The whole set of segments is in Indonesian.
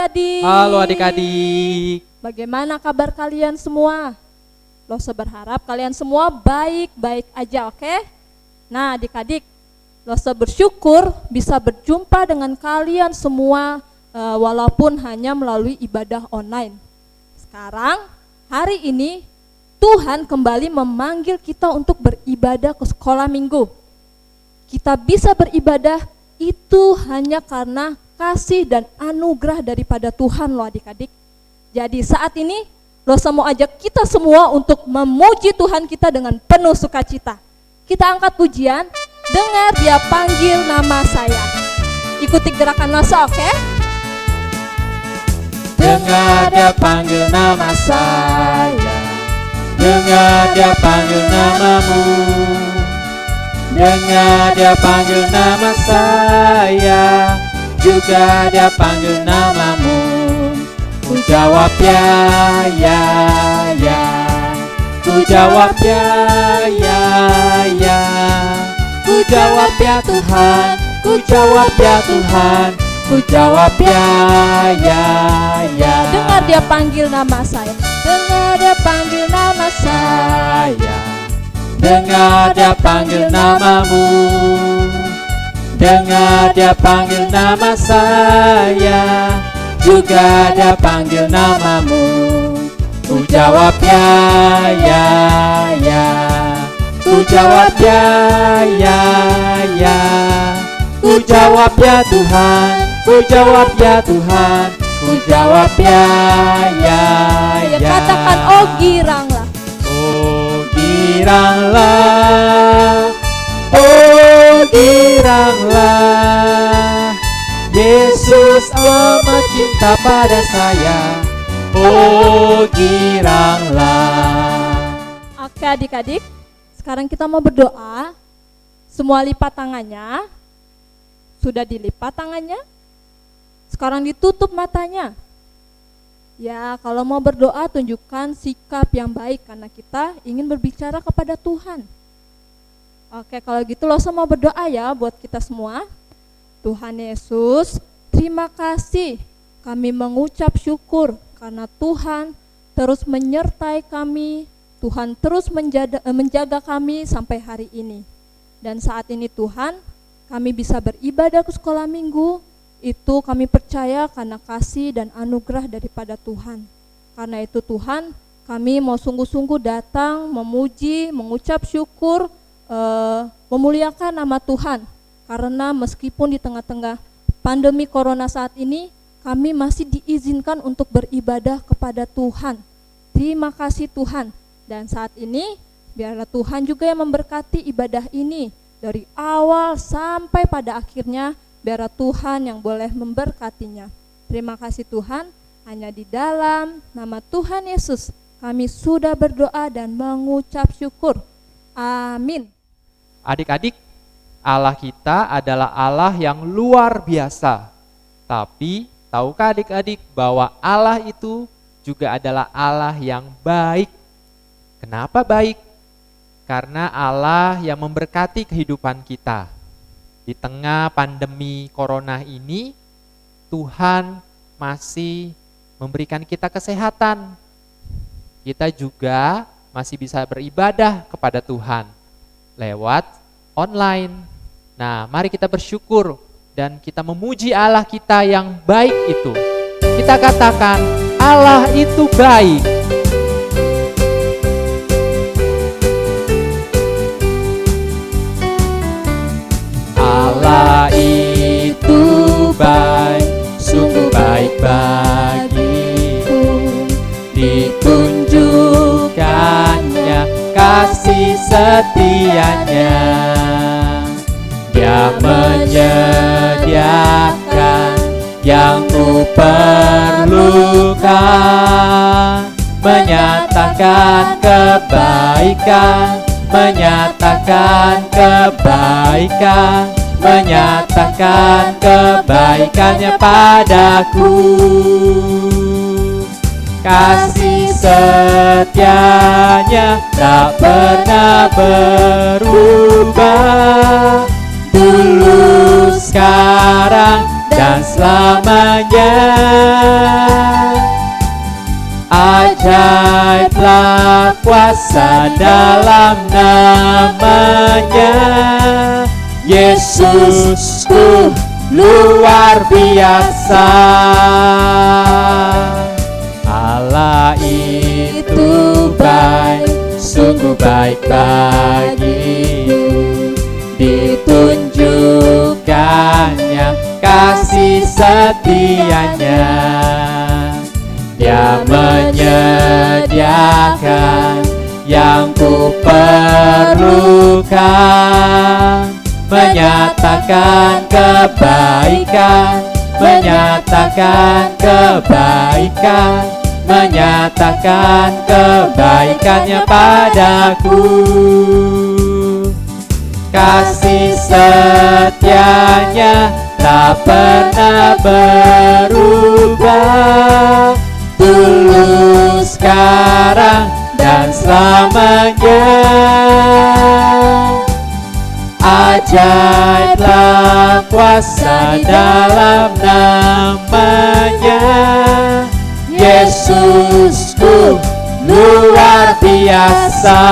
adik-adik. Halo adik-adik. Bagaimana kabar kalian semua? Losa berharap kalian semua baik-baik aja, oke? Nah adik-adik, Losa bersyukur bisa berjumpa dengan kalian semua walaupun hanya melalui ibadah online. Sekarang, hari ini Tuhan kembali memanggil kita untuk beribadah ke sekolah minggu. Kita bisa beribadah itu hanya karena kasih dan anugerah daripada Tuhan loh adik-adik. Jadi saat ini Losa mau ajak kita semua untuk memuji Tuhan kita dengan penuh sukacita. Kita angkat pujian, dengar Dia panggil nama saya. Ikuti gerakan Losa, oke? Dengar Dia panggil nama saya, dengar Dia panggil namamu. Dengar Dia panggil nama saya, juga Dia panggil namamu. Ku jawab ya, ya, ya. Ku jawab ya, ya, ya. Ku jawab ya Tuhan, ku jawab ya Tuhan. Ku jawab ya, ya, ya. Dengar Dia panggil nama saya. Dengar Dia panggil nama saya. Dengar Dia panggil namamu. Dengar Dia panggil nama saya, juga Dia panggil namamu. Ku jawab ya, ya, ya. Ku jawab ya, ya, ya. Ku jawab ya Tuhan, ku jawab ya Tuhan. Ku jawab ya, ya, Ya, ya. katakan oh giranglah. Oh giranglah, oh giranglah, Yesus amat cinta pada saya. Oh giranglah. Oke adik-adik, sekarang kita mau berdoa. Semua lipat tangannya. Sudah dilipat tangannya? Sekarang ditutup matanya. Ya, kalau mau berdoa tunjukkan sikap yang baik karena kita ingin berbicara kepada Tuhan. Oke, kalau gitu Losa mau berdoa ya buat kita semua. Tuhan Yesus, terima kasih. Kami mengucap syukur karena Tuhan terus menyertai kami. Tuhan terus menjaga kami sampai hari ini. Dan saat ini Tuhan, kami bisa beribadah ke sekolah minggu. Itu kami percaya karena kasih dan anugerah daripada Tuhan. Karena itu Tuhan, kami mau sungguh-sungguh datang, memuji, mengucap syukur, memuliakan nama Tuhan. Karena meskipun di tengah-tengah pandemi corona saat ini, kami masih diizinkan untuk beribadah kepada Tuhan. Terima kasih Tuhan. Dan saat ini, biarlah Tuhan juga yang memberkati ibadah ini. Dari awal sampai pada akhirnya, biarlah Tuhan yang boleh memberkatinya. Terima kasih Tuhan, hanya di dalam nama Tuhan Yesus kami sudah berdoa dan mengucap syukur. Amin. Adik-adik, Allah kita adalah Allah yang luar biasa. Tapi, tahukah adik-adik bahwa Allah itu juga adalah Allah yang baik? Kenapa baik? Karena Allah yang memberkati kehidupan kita. Di tengah pandemi corona ini, Tuhan masih memberikan kita kesehatan. Kita juga masih bisa beribadah kepada Tuhan lewat online. Nah, mari kita bersyukur dan kita memuji Allah kita yang baik itu. Kita katakan, Allah itu baik. Allah itu baik, sungguh baik bagiku. Ditunjukkannya kasih setianya. Dia menyediakan yang ku perlukan, menyatakan kebaikan, menyatakan kebaikan, menyatakan kebaikannya padaku. Kasih setianya tak pernah berubah, dulu, sekarang, dan dan selamanya. Ajaiblah kuasa dalam namanya. Yesusku luar biasa. Allah itu baik, sungguh baik bagiku. Ditunjukkannya kasih setianya. Dia menyediakan yang ku perlukan, menyatakan kebaikan, menyatakan kebaikan, menyatakan kebaikannya padaku. Kasih setianya tak pernah berubah, tulus sekarang dan selamanya. Ajaiblah kuasa dalam namanya. Yesusku luar biasa.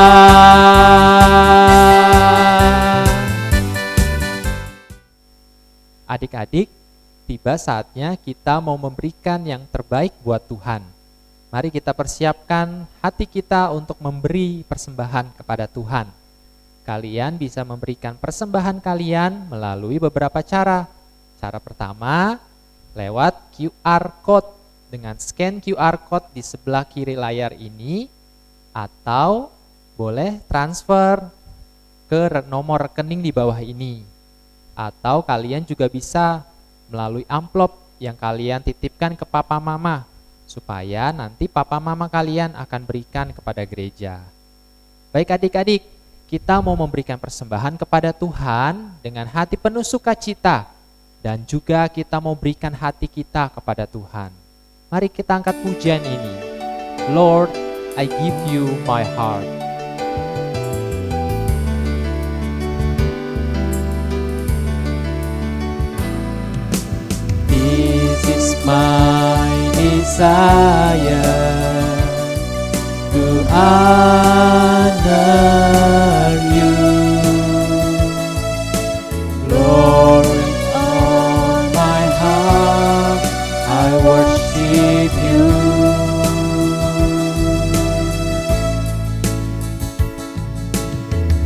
Adik-adik, tiba saatnya kita mau memberikan yang terbaik buat Tuhan. Mari kita persiapkan hati kita untuk memberi persembahan kepada Tuhan. Kalian bisa memberikan persembahan kalian melalui beberapa cara. Cara pertama, lewat QR Code. Dengan scan QR Code di sebelah kiri layar ini, atau boleh transfer ke nomor rekening di bawah ini. Atau kalian juga bisa melalui amplop yang kalian titipkan ke papa mama, supaya nanti papa mama kalian akan berikan kepada gereja. Baik adik-adik, kita mau memberikan persembahan kepada Tuhan dengan hati penuh sukacita, dan juga kita mau berikan hati kita kepada Tuhan. Mari kita angkat pujian ini. Lord, I give you my heart. This is my desire to honor you, Lord. With all my heart I worship you.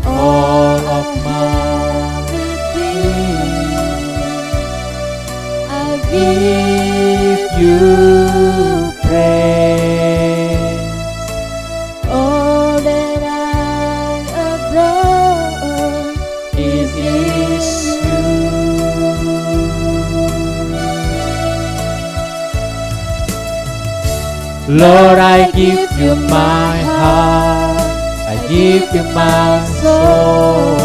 All of my being I give you praise. All that I adore is you. Lord, I give you my heart, I give you my soul.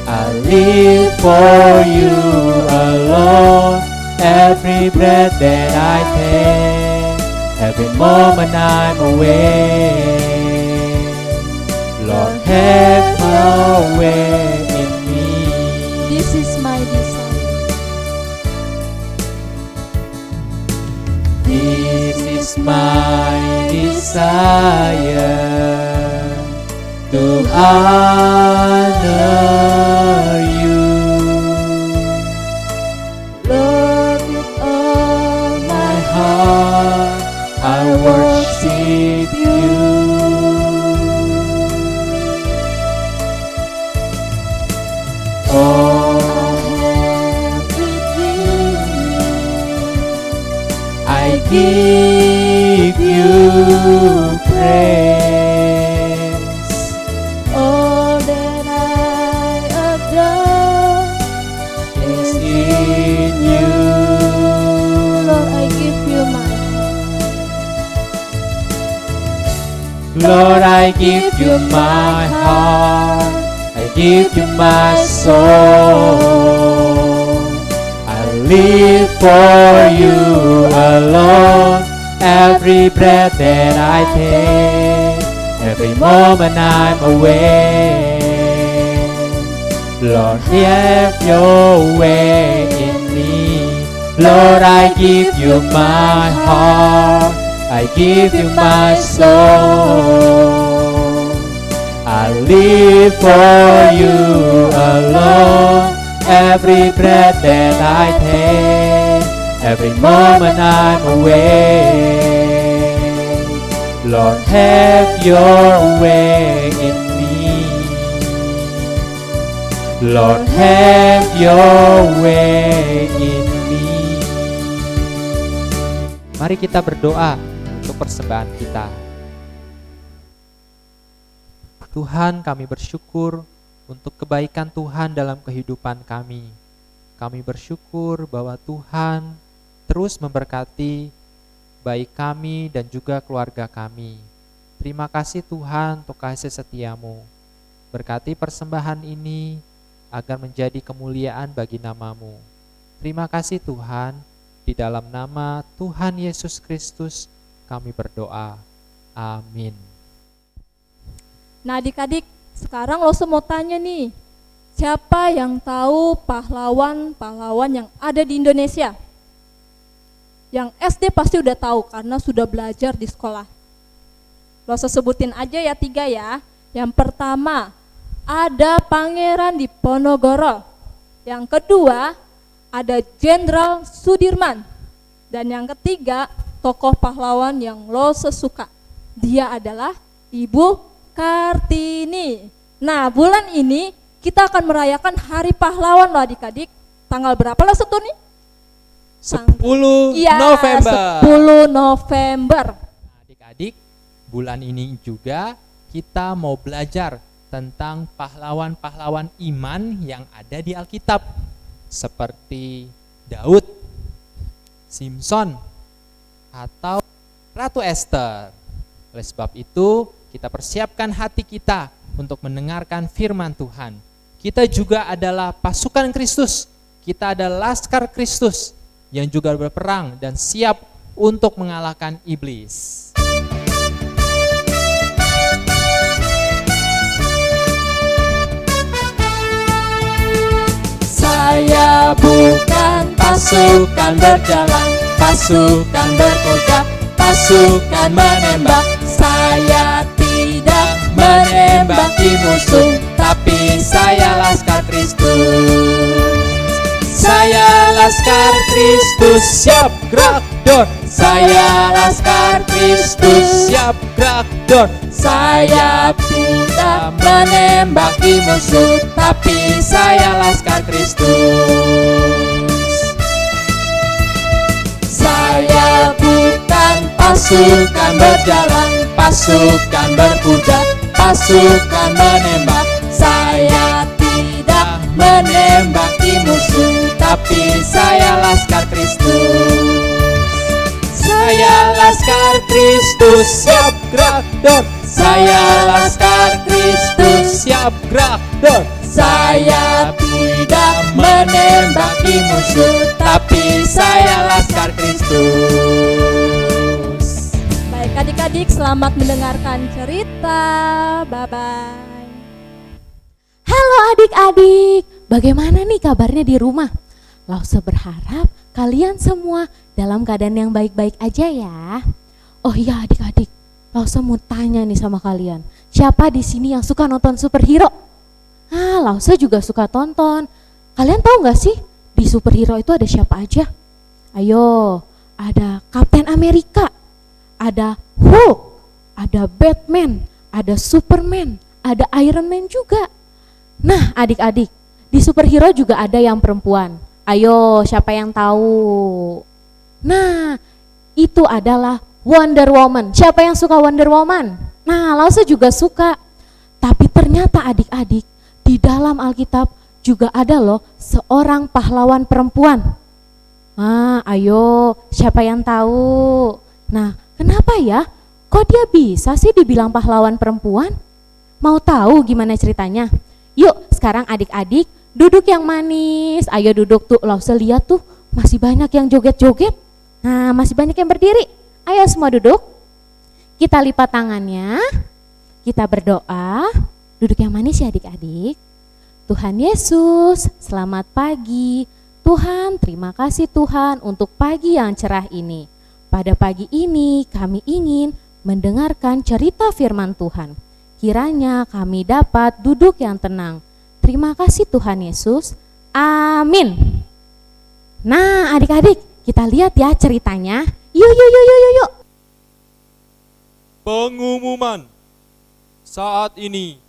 I live for you alone. Every breath that I take, every moment I'm awake, Lord, have your way in me. This is my desire. This is my desire to honor you. Lord, with all My heart, I worship you. Oh, I give you praise. all that I adore Is in you. Lord, I give you my Lord, I give you my heart, I give you my soul. I live for you alone. Every breath that I take, every moment I'm awake, Lord, have your way in me. Lord, I give you my heart, I give you my soul. I live for you alone. Every breath that I take, every moment I'm awake. Lord, have your way in me. Lord, have your way in me. Mari kita berdoa untuk persembahan kita. Tuhan, kami bersyukur untuk kebaikan Tuhan dalam kehidupan kami. Kami bersyukur bahwa Tuhan terus memberkati baik kami dan juga keluarga kami. Terima kasih Tuhan untuk kasih setiamu. Berkati persembahan ini agar menjadi kemuliaan bagi nama-Mu. Terima kasih Tuhan, di dalam nama Tuhan Yesus Kristus kami berdoa. Amin. Nah adik-adik, sekarang lo semua tanya nih, siapa yang tahu pahlawan-pahlawan yang ada di Indonesia? Yang SD pasti udah tahu karena sudah belajar di sekolah. Lo sebutin aja ya 3 ya. Yang pertama, ada Pangeran Diponegoro. Yang kedua, ada Jenderal Sudirman. Dan yang ketiga, tokoh pahlawan yang lo sesuka. Dia adalah Ibu Kartini. Nah, bulan ini kita akan merayakan Hari Pahlawan loh adik-adik. Tanggal berapa lo setuh nih? 10 November. 10 November. Adik-adik, bulan ini juga kita mau belajar tentang pahlawan-pahlawan iman yang ada di Alkitab. Seperti Daud, Simson, atau Ratu Esther. Oleh sebab itu, kita persiapkan hati kita untuk mendengarkan firman Tuhan. Kita juga adalah pasukan Kristus. Kita adalah laskar Kristus yang juga berperang dan siap untuk mengalahkan iblis. Saya bukan pasukan berjalan, pasukan berkuda, pasukan menembak. Saya tidak menembaki musuh, tapi saya laskar Kristus. Saya laskar Kristus, siap gerak dor. Saya laskar Kristus, siap gerak dor. Saya tidak menembaki musuh, tapi saya laskar Kristus. Saya bukan pasukan berjalan, pasukan berkuda, pasukan menembak. Saya tidak menembaki musuh, tapi saya laskar Kristus. Saya laskar Kristus, siap gerak dor. Saya laskar Kristus, siap gerak dor. Saya tidak menembaki musuh, tapi saya laskar Kristus. Baik adik-adik, selamat mendengarkan cerita. Bye-bye. Halo adik-adik, bagaimana nih kabarnya di rumah? Lause berharap kalian semua dalam keadaan yang baik-baik aja ya. Oh iya adik-adik, Lause mau tanya nih sama kalian, siapa di sini yang suka nonton superhero? Lause juga suka tonton. Kalian tahu nggak sih di superhero itu ada siapa aja? Ayo, ada Kapten Amerika, ada Hulk, ada Batman, ada Superman, ada Iron Man juga. Nah adik-adik, di superhero juga ada yang perempuan. Ayo, siapa yang tahu? Nah, itu adalah Wonder Woman. Siapa yang suka Wonder Woman? Nah, Lause juga suka. Tapi ternyata adik-adik, di dalam Alkitab juga ada loh seorang pahlawan perempuan. Ayo, siapa yang tahu? Nah, kenapa ya? Kok dia bisa sih dibilang pahlawan perempuan? Mau tahu gimana ceritanya? Yuk, sekarang adik-adik duduk yang manis. Ayo duduk tuh, Lause lihat tuh masih banyak yang joget-joget. Nah, masih banyak yang berdiri. Ayo semua duduk. Kita lipat tangannya. Kita berdoa. Duduk yang manis ya adik-adik. Tuhan Yesus, selamat pagi. Tuhan, terima kasih Tuhan untuk pagi yang cerah ini. Pada pagi ini kami ingin mendengarkan cerita firman Tuhan. Kiranya kami dapat duduk yang tenang. Terima kasih Tuhan Yesus. Amin. Nah, adik-adik, kita lihat ya ceritanya. Yuk. Pengumuman. Saat ini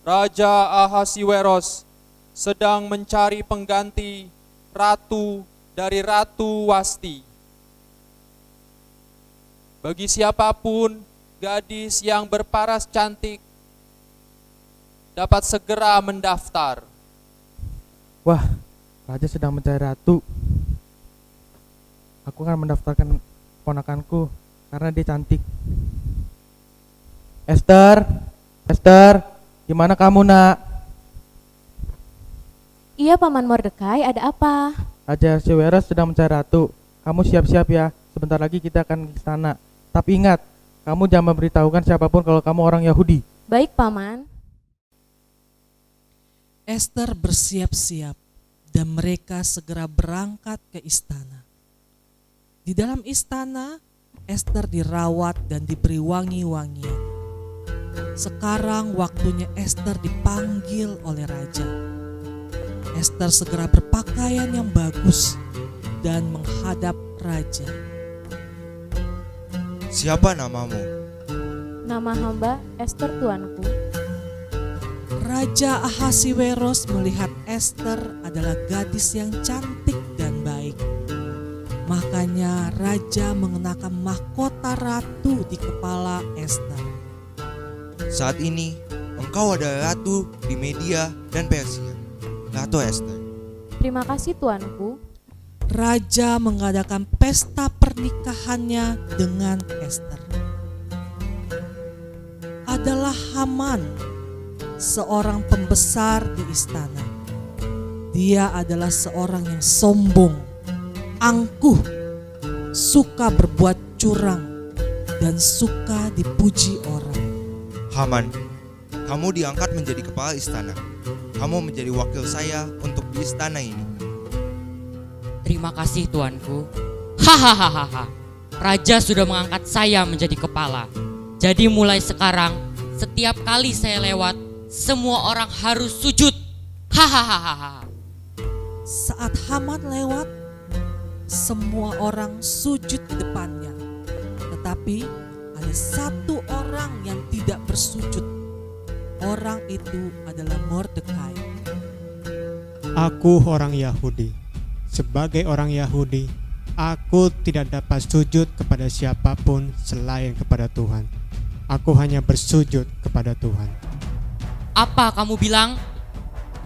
Raja Ahasiweros sedang mencari pengganti ratu dari Ratu Wasti. Bagi siapapun gadis yang berparas cantik dapat segera mendaftar. Wah, raja sedang mencari ratu. Aku akan mendaftarkan ponakanku karena dia cantik. Esther, gimana kamu nak? Iya Paman Mordekai, ada apa? Raja Ahasiweros sedang mencari ratu. Kamu siap-siap ya, sebentar lagi kita akan ke istana. Tapi ingat, kamu jangan memberitahukan siapapun kalau kamu orang Yahudi. Baik Paman. Esther bersiap-siap dan mereka segera berangkat ke istana. Di dalam istana, Esther dirawat dan diberi wangi-wangian. Sekarang waktunya Esther dipanggil oleh raja. Esther segera berpakaian yang bagus dan menghadap raja. Siapa namamu? Nama hamba Esther tuanku. Raja Ahasiweros melihat Esther adalah gadis yang cantik dan baik. Makanya raja mengenakan mahkota ratu di kepala Esther. Saat ini engkau adalah ratu di Media dan Persia, Ratu Esther. Terima kasih tuanku. Raja mengadakan pesta pernikahannya dengan Esther. Adalah Haman, seorang pembesar di istana. Dia adalah seorang yang sombong, angkuh, suka berbuat curang, dan suka dipuji orang. Haman, kamu diangkat menjadi kepala istana. Kamu menjadi wakil saya untuk di istana ini. Terima kasih tuanku. Hahaha. Raja sudah mengangkat saya menjadi kepala. Jadi mulai sekarang, setiap kali saya lewat, semua orang harus sujud. Hahaha. Saat Haman lewat, semua orang sujud di depannya. Tetapi ada satu orang yang tidak bersujud. Orang itu adalah Mordekai. Aku orang Yahudi. Sebagai orang Yahudi, aku tidak dapat sujud kepada siapapun selain kepada Tuhan. Aku hanya bersujud kepada Tuhan. Apa kamu bilang?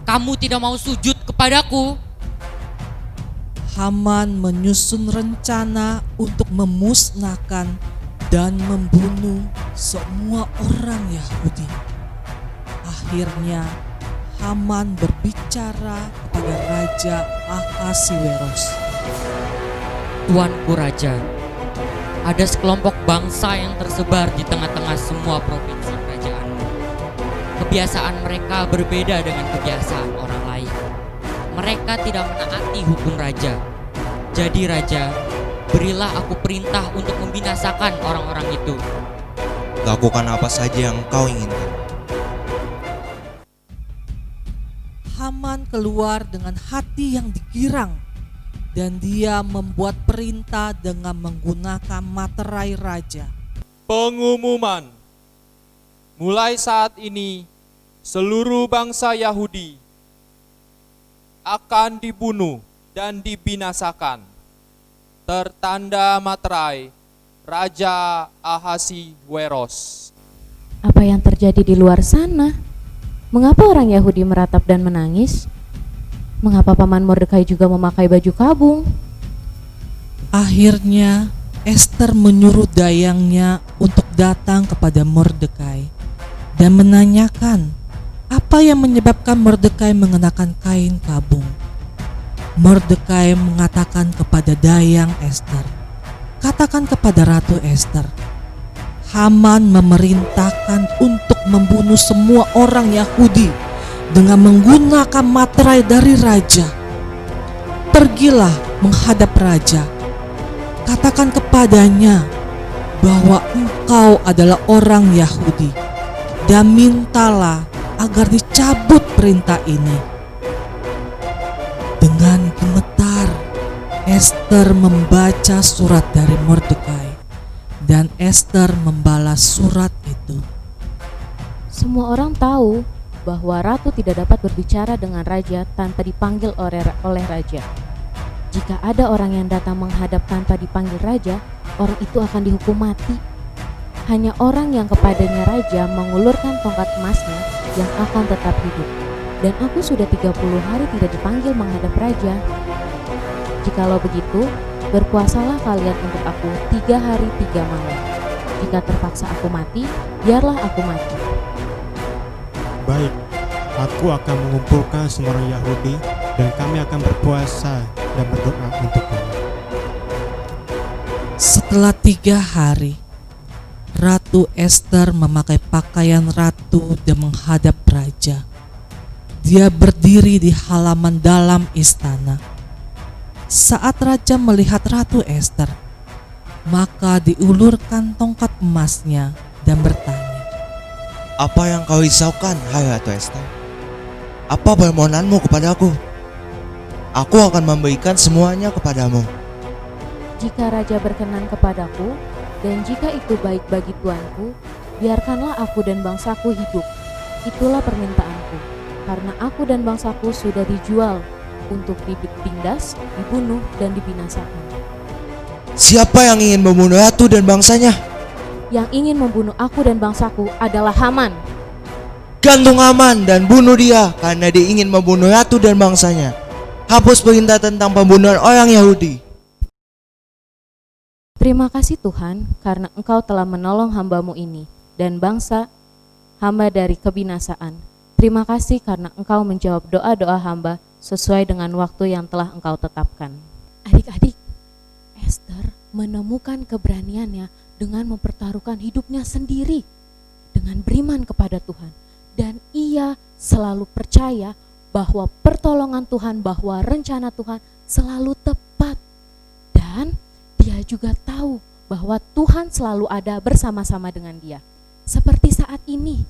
Kamu tidak mau sujud kepadaku? Haman menyusun rencana untuk memusnahkan dan membunuh semua orang Yahudi. Akhirnya Haman berbicara kepada Raja Ahasiweros. Tuanku Raja, ada sekelompok bangsa yang tersebar di tengah-tengah semua provinsi kerajaanmu. Kebiasaan mereka berbeda dengan kebiasaan orang lain. Mereka tidak menaati hukum raja. Jadi Raja, berilah aku perintah untuk membinasakan orang-orang itu. Lakukan apa saja yang kau inginkan. Haman keluar dengan hati yang digirang dan dia membuat perintah dengan menggunakan materai raja. Pengumuman. Mulai saat ini, seluruh bangsa Yahudi akan dibunuh dan dibinasakan. Tertanda materai Raja Ahasiweros. Apa yang terjadi di luar sana? Mengapa orang Yahudi meratap dan menangis? Mengapa Paman Mordekai juga memakai baju kabung? Akhirnya Esther menyuruh dayangnya untuk datang kepada Mordekai dan menanyakan apa yang menyebabkan Mordekai mengenakan kain kabung. Mordekai mengatakan kepada dayang Esther, "Katakan kepada Ratu Esther, Haman memerintahkan untuk membunuh semua orang Yahudi dengan menggunakan materai dari raja. Pergilah menghadap raja. Katakan kepadanya bahwa engkau adalah orang Yahudi dan mintalah agar dicabut perintah ini. Dengan gemetar, Ester membaca surat dari Mordekai dan Ester membalas surat itu. Semua orang tahu bahwa ratu tidak dapat berbicara dengan raja tanpa dipanggil oleh raja. Jika ada orang yang datang menghadap tanpa dipanggil raja, orang itu akan dihukum mati. Hanya orang yang kepadanya raja mengulurkan tongkat emasnya yang akan tetap hidup. Dan aku sudah 30 hari tidak dipanggil menghadap raja. Jikalau begitu, berpuasalah kalian untuk aku 3 hari 3 malam. Jika terpaksa aku mati, biarlah aku mati. Baik, aku akan mengumpulkan semua orang Yahudi dan kami akan berpuasa dan berdoa untuk kamu. Setelah 3 hari, Ratu Ester memakai pakaian ratu dan menghadap raja. Dia berdiri di halaman dalam istana. Saat raja melihat Ratu Ester, maka diulurkan tongkat emasnya dan bertanya, Apa yang kau risaukan, hai Ratu Ester? Apa permohonanmu kepadaku? Aku akan memberikan semuanya kepadamu. Jika raja berkenan kepadaku, dan jika itu baik bagi tuanku, biarkanlah aku dan bangsaku hidup. Itulah permintaanku, karena aku dan bangsaku sudah dijual untuk ditindas, dibunuh, dan dibinasakan. Siapa yang ingin membunuh ratu dan bangsanya? Yang ingin membunuh aku dan bangsaku adalah Haman. Gantung Haman dan bunuh dia karena dia ingin membunuh ratu dan bangsanya. Hapus perintah tentang pembunuhan orang Yahudi. Terima kasih Tuhan, karena Engkau telah menolong hamba-Mu ini dan bangsa hamba dari kebinasaan. Terima kasih karena Engkau menjawab doa-doa hamba sesuai dengan waktu yang telah Engkau tetapkan. Adik-adik, Ester menemukan keberaniannya dengan mempertaruhkan hidupnya sendiri dengan beriman kepada Tuhan. Dan ia selalu percaya bahwa pertolongan Tuhan, bahwa rencana Tuhan selalu tepat. Dan dia juga tahu bahwa Tuhan selalu ada bersama-sama dengan dia. Seperti saat ini,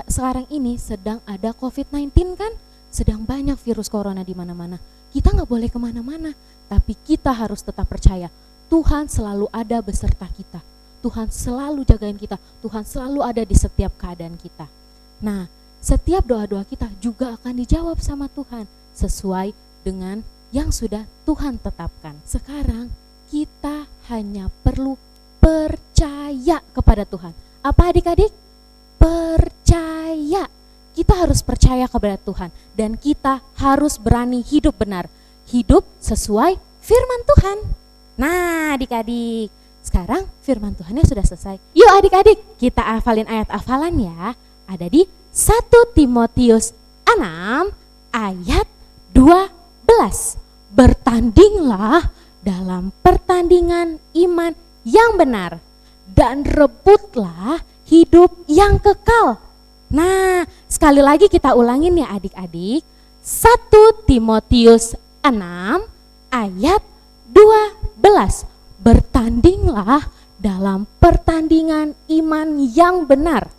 sekarang ini sedang ada COVID-19 kan? Sedang banyak virus corona di mana-mana. Kita nggak boleh kemana-mana, tapi kita harus tetap percaya Tuhan selalu ada beserta kita. Tuhan selalu jagain kita. Tuhan selalu ada di setiap keadaan kita. Nah, setiap doa-doa kita juga akan dijawab sama Tuhan sesuai dengan yang sudah Tuhan tetapkan. Sekarang kita hanya perlu percaya kepada Tuhan. Apa adik-adik? Percaya. Kita harus percaya kepada Tuhan dan kita harus berani hidup benar. Hidup sesuai firman Tuhan. Nah, adik-adik, sekarang firman Tuhannya sudah selesai. Yuk adik-adik, kita hafalin ayat hafalan ya. Ada di 1 Timotius 6 ayat 12. Bertandinglah dalam pertandingan iman yang benar dan rebutlah hidup yang kekal. Nah, sekali lagi kita ulangin ya adik-adik. 1 Timotius 6 ayat 12. Bertandinglah dalam pertandingan iman yang benar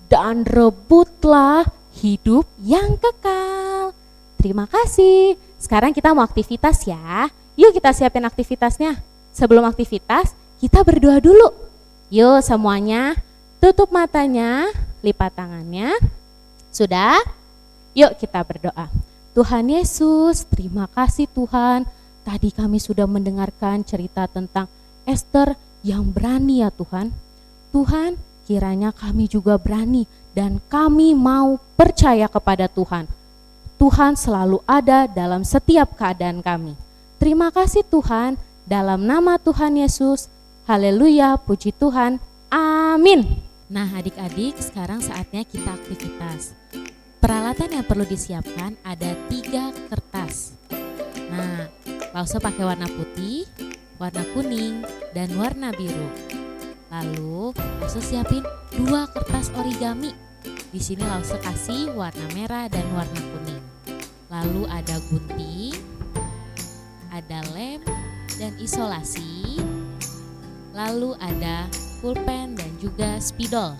dan rebutlah hidup yang kekal. Terima kasih. Sekarang kita mau aktivitas ya. Yuk kita siapin aktivitasnya. Sebelum aktivitas, kita berdoa dulu. Yuk semuanya, tutup matanya, lipat tangannya. Sudah? Yuk kita berdoa. Tuhan Yesus, terima kasih Tuhan. Tadi kami sudah mendengarkan cerita tentang Ester yang berani ya Tuhan. Tuhan, kiranya kami juga berani dan kami mau percaya kepada Tuhan. Tuhan selalu ada dalam setiap keadaan kami. Terima kasih Tuhan, dalam nama Tuhan Yesus. Haleluya, puji Tuhan. Amin. Nah adik-adik, sekarang saatnya kita aktivitas. Peralatan yang perlu disiapkan ada 3 kertas. Nah, gak usah pakai warna putih, warna kuning, dan warna biru. Lalu, langsung siapin 2 kertas origami. Di sini Lause kasih warna merah dan warna kuning. Lalu ada gunting, ada lem dan isolasi. Lalu ada pulpen dan juga spidol.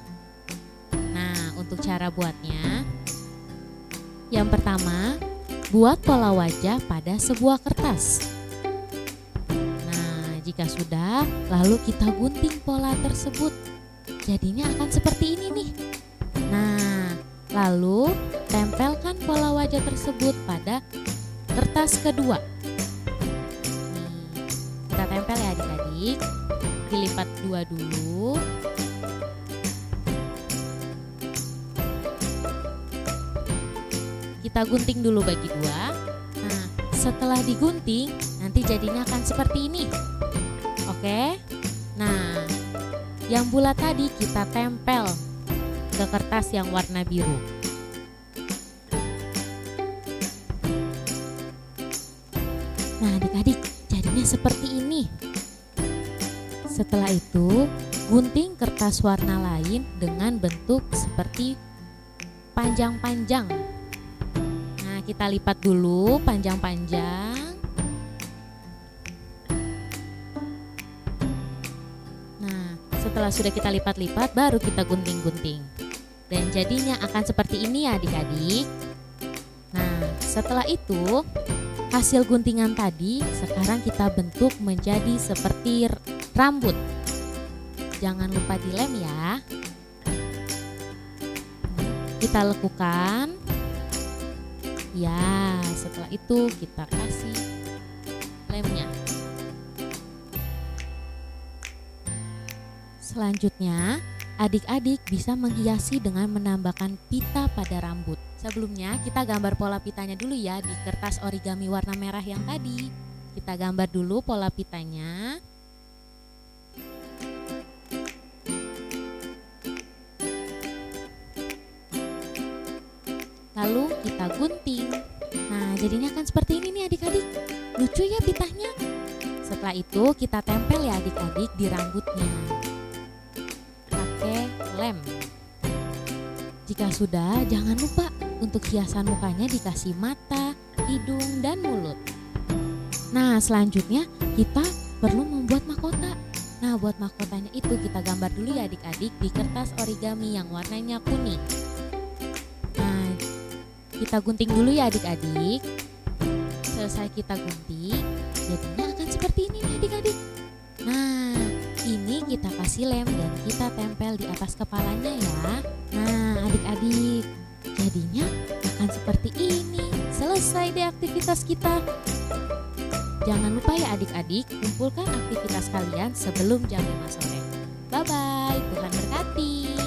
Nah, untuk cara buatnya, yang pertama, buat pola wajah pada sebuah kertas. Nah, jika sudah, lalu kita gunting pola tersebut. Jadinya akan seperti ini nih. Nah, lalu tempelkan pola wajah tersebut pada kertas kedua. Nih, kita tempel ya adik-adik. Dilipat dua dulu. Kita gunting dulu bagi dua. Nah, setelah digunting, nanti jadinya akan seperti ini. Oke. Nah, yang bulat tadi kita tempel ke kertas yang warna biru. Nah, adik-adik, jadinya seperti ini. Setelah itu, gunting kertas warna lain dengan bentuk seperti panjang-panjang. Nah, kita lipat dulu panjang-panjang. Setelah sudah kita lipat-lipat, baru kita gunting-gunting. Dan jadinya akan seperti ini ya adik-adik. Nah, setelah itu, hasil guntingan tadi sekarang kita bentuk menjadi seperti rambut. Jangan lupa dilem ya. Kita lekukan. Ya, setelah itu kita kasih lemnya. Selanjutnya, adik-adik bisa menghiasi dengan menambahkan pita pada rambut. Sebelumnya, kita gambar pola pitanya dulu ya di kertas origami warna merah yang tadi. Kita gambar dulu pola pitanya. Lalu kita gunting. Nah, jadinya akan seperti ini nih adik-adik. Lucu ya pitanya. Setelah itu, kita tempel ya adik-adik di rambutnya. Lem. Jika sudah, jangan lupa untuk hiasan mukanya dikasih mata, hidung, dan mulut. Nah, selanjutnya kita perlu membuat mahkota. Nah, buat mahkotanya itu kita gambar dulu ya adik-adik di kertas origami yang warnanya kuning. Nah, kita gunting dulu ya adik-adik. Selesai kita gunting, jadinya akan seperti ini nih adik-adik. Nah, ini kita kasih lem dan kita tempel di atas kepalanya ya. Nah, adik-adik, jadinya akan seperti ini. Selesai deh aktivitas kita. Jangan lupa ya adik-adik, kumpulkan aktivitas kalian sebelum jam 5 sore. Bye-bye, Tuhan berkati.